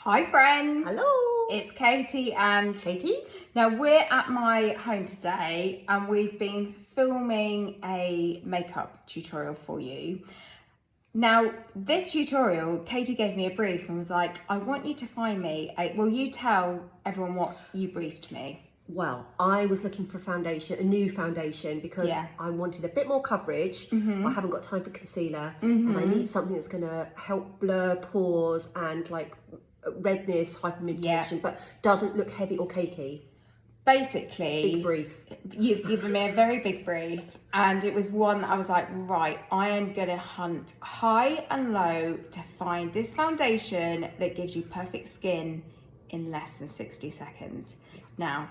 Hi friends! Hello! It's Katie and Katie? Now we're at my home today and we've been filming a makeup tutorial for you. Now this tutorial, Katie gave me a brief and was like, I want you to find me will you tell everyone what you briefed me? Well, I was looking for a new foundation, because I wanted a bit more coverage. I haven't got time for concealer, and I need something that's going to help blur pores and like redness, hyperpigmentation, but doesn't look heavy or cakey. Basically, big brief. You've given me a very big brief, and it was one that I was like, right, I am going to hunt high and low to find this foundation that gives you perfect skin in less than 60 seconds. Yes. Now,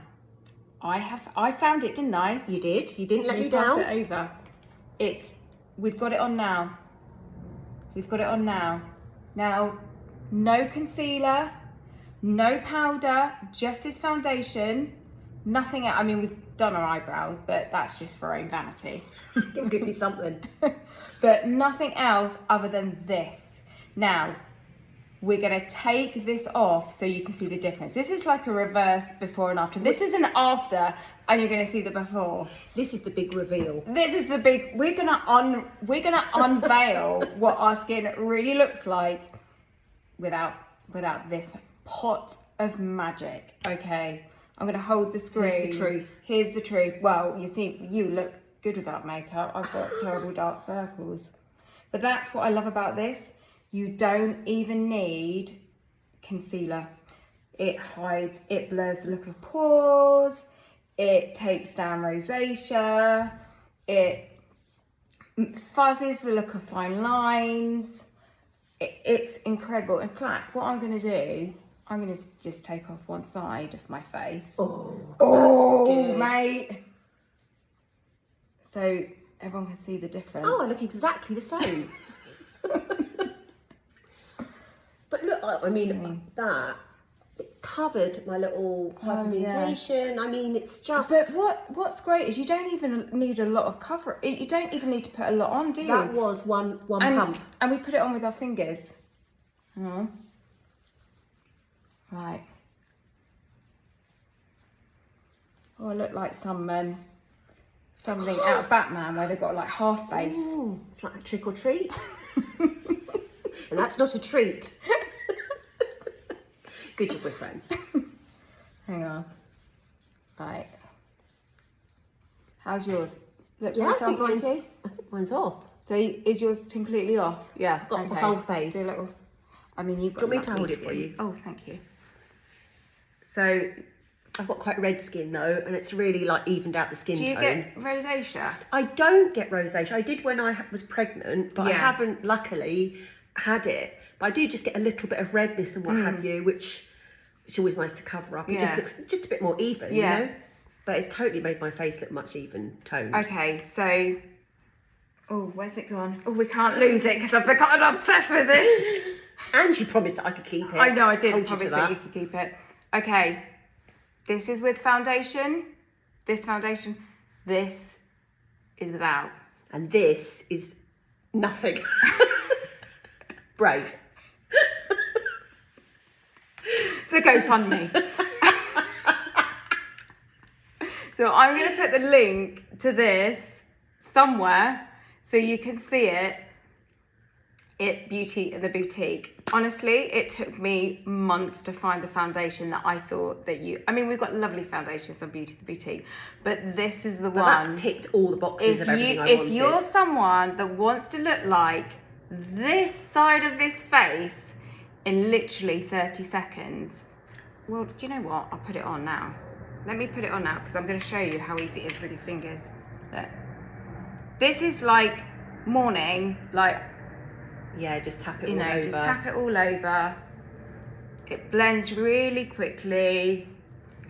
I found it, didn't I? You did. You didn't let me pass down. It over. We've got it on now. We've got it on now. Now, no concealer, no powder, just this foundation. Nothing else. I mean, we've done our eyebrows, but that's just for our own vanity. Give me something. But nothing else other than this. Now, we're going to take this off so you can see the difference. This is like a reverse before and after. This is an after, and you're going to see the before. This is the big reveal. This is the big. We're gonna unveil what our skin really looks like without this pot of magic. Okay, I'm going to hold the screen. Here's the truth. Here's the truth. Well, you see, you look good without makeup. I've got terrible dark circles. But that's what I love about this. You don't even need concealer. It hides, it blurs the look of pores, it takes down rosacea, it fuzzes the look of fine lines. It's incredible. In fact, what I'm going to do, I'm going to just take off one side of my face. Oh, that's good. Mate. So everyone can see the difference. Oh, I look exactly the same. But look, I mean, it's covered my little hyperpigmentation. I mean, it's just... But what's great is you don't even need a lot of cover. You don't even need to put a lot on, do you? That was one pump. And we put it on with our fingers. Hang on. Right. Oh, I look like something out of Batman where they've got like half face. Ooh, it's like a trick or treat. And that's not a treat. Good job, we're friends. Hang on. Right. How's yours? Look Yeah, yourself, I Katie. think mine's off. So is yours completely off? Yeah, I've got the whole face. Do a little, I mean, you've got. Do you want me to lovely hold it for skin. you? Oh, thank you. So I've got quite red skin though, and it's really like evened out the skin tone. Do you get rosacea? I don't get rosacea. I did when I was pregnant, but I haven't luckily had it. But I do just get a little bit of redness and what have you, which is always nice to cover up. It just looks just a bit more even, you know? But it's totally made my face look much even toned. Okay, so... Oh, where's it gone? Oh, we can't lose it because I've become obsessed with this. And you promised that I could keep it. I know, I did promise that you could keep it. Okay, this is with foundation. This foundation. This is without. And this is nothing. Brave. So go fund me. So I'm going to put the link to this somewhere so you can see it. Beauty in the Boutique. Honestly, it took me months to find the foundation that I thought that I mean, we've got lovely foundations on Beauty in the Boutique, but this is the one. That's ticked all the boxes of everything I wanted. If you're someone that wants to look like this side of this face in literally 30 seconds, well, do you know what? I'll put it on now. Let me put it on now because I'm going to show you how easy it is with your fingers. Look. This is like morning, like... Yeah, just tap it all over. Just tap it all over. It blends really quickly.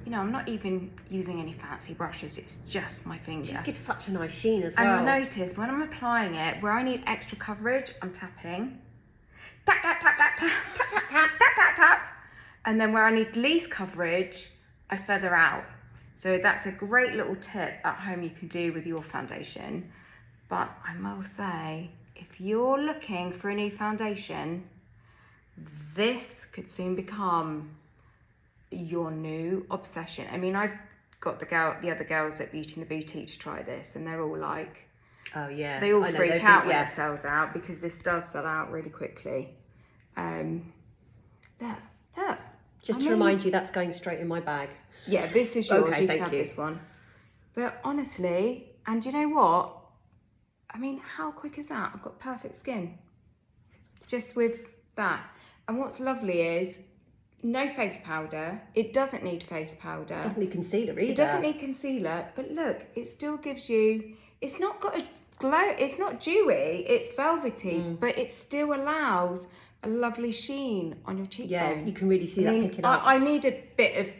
You know, I'm not even using any fancy brushes. It's just my finger. It just gives such a nice sheen as well. And you'll notice when I'm applying it, where I need extra coverage, I'm tapping. Tap, tap, tap, tap, tap, tap, tap, tap, tap, tap, tap. And then where I need least coverage, I feather out. So that's a great little tip at home you can do with your foundation. But I will say, if you're looking for a new foundation, this could soon become your new obsession. I mean, I've got the other girls at Beauty and the Boutique to try this, and they're all like, oh yeah, they all freak out when it sells out, because this does sell out really quickly. Look. Just to remind you, that's going straight in my bag. Yeah, this is yours. Okay, you thank can have you. this one. But honestly, and you know what? I mean, how quick is that? I've got perfect skin. Just with that. And what's lovely is no face powder. It doesn't need face powder. It doesn't need concealer either. It doesn't need concealer, but look, it still gives you, it's not got a glow, it's not dewy, it's velvety, but it still allows a lovely sheen on your cheekbone. Yeah, you can really see that picking up. I need a bit of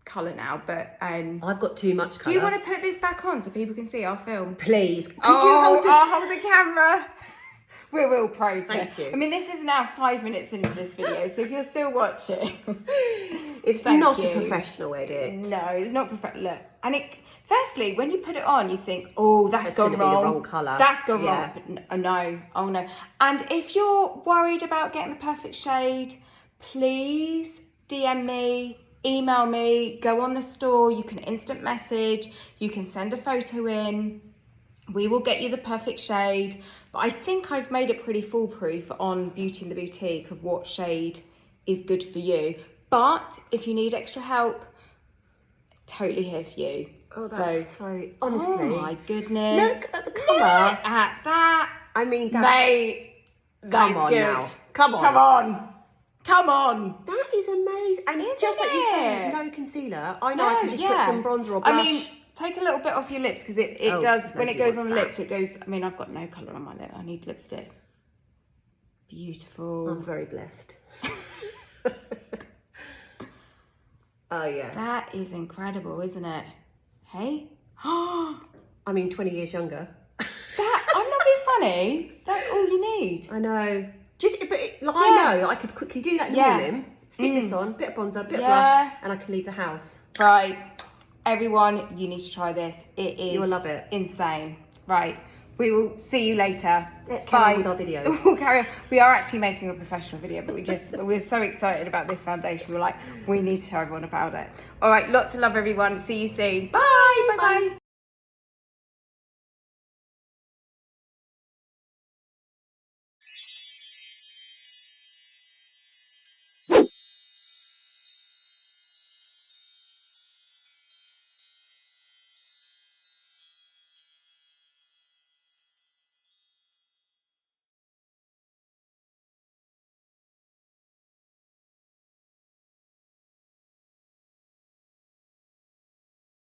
colour now, but I've got too much colour. do you want to put this back on so people can see our film? Please, could I'll hold the camera. We're real pros. Thank you. I mean, this is now 5 minutes into this video, so if you're still watching, it's not a professional edit. No, it's not professional. Look, and firstly, when you put it on, you think, oh, that's gone gonna be wrong. the wrong colour. That's gone Yeah. wrong. But no, oh no. And if you're worried about getting the perfect shade, please DM me, email me, go on the store. You can instant message. You can send a photo in. We will get you the perfect shade. But I think I've made it pretty foolproof on Beauty and the Boutique of what shade is good for you. But if you need extra help, totally here for you. Oh, that's so honestly. Oh my goodness. Look at the colour. Look at that. I mean, that's... Mate, Come that is on good. now. Come on. Come on. Come on. That is amazing. And Isn't just like you said, it? no concealer. I know I can just put yeah. some bronzer or blush. I mean, take a little bit off your lips, because it Oh, does, when it nobody goes on the wants lips, it goes, I mean, I've got no colour on my lip. I need lipstick. Beautiful. I'm very blessed. Oh, yeah. That is incredible, isn't it? Hey? I mean, 20 years younger. I'm not being funny. That's all you need. I know. I know I could quickly do that in the morning. Stick this on, bit of bronzer, bit of blush, and I can leave the house. Right. Everyone, you need to try this. It is You'll love it. Insane. Right. We will see you later. Let's carry on with our video. We'll carry on. We are actually making a professional video, but we're so excited about this foundation. We're like, we need to tell everyone about it. All right. Lots of love, everyone. See you soon. Bye. Bye. Bye.